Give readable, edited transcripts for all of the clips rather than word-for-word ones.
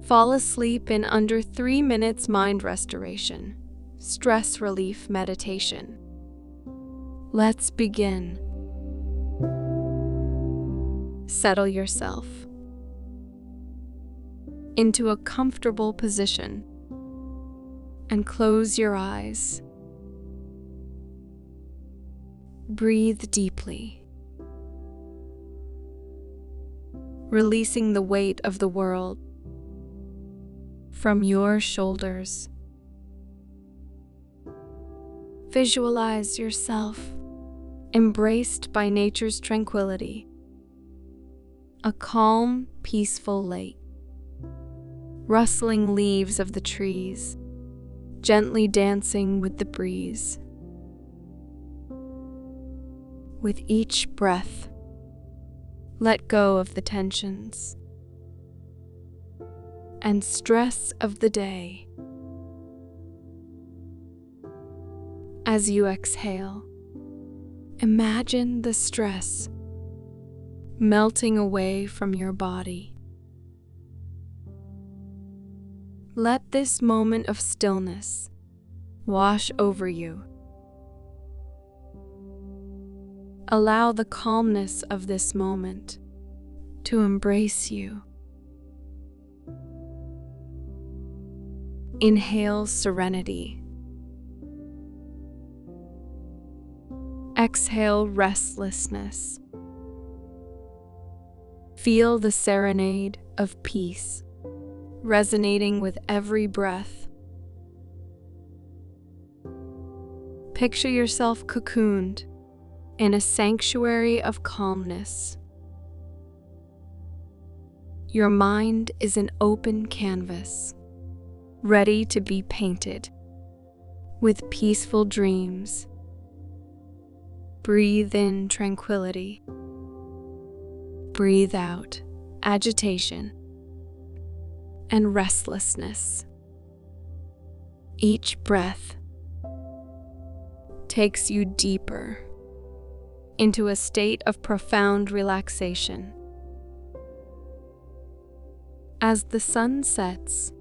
Fall asleep in under 3 minutes. Mind restoration, stress relief meditation. Let's begin. Settle yourself into a comfortable position and close your eyes. Breathe deeply, releasing the weight of the world from your shoulders. Visualize yourself embraced by nature's tranquility, a calm, peaceful lake, rustling leaves of the trees, gently dancing with the breeze. With each breath, let go of the tensions and stress of the day. As you exhale, imagine the stress melting away from your body. Let this moment of stillness wash over you. Allow the calmness of this moment to embrace you. Inhale serenity. Exhale restlessness. Feel the serenade of peace resonating with every breath. Picture yourself cocooned in a sanctuary of calmness. Your mind is an open canvas, ready to be painted with peaceful dreams. Breathe in tranquility. Breathe out agitation and restlessness. Each breath takes you deeper into a state of profound relaxation. As the sun sets,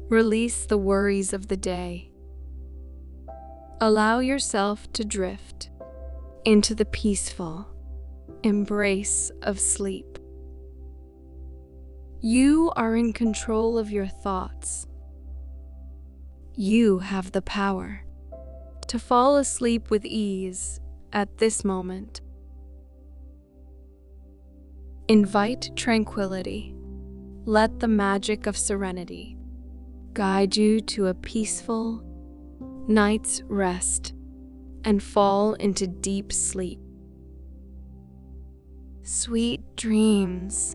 release the worries of the day. Allow yourself to drift into the peaceful embrace of sleep. You are in control of your thoughts. You have the power to fall asleep with ease at this moment. Invite tranquility. Let the magic of serenity guide you to a peaceful night's rest and fall into deep sleep. Sweet dreams.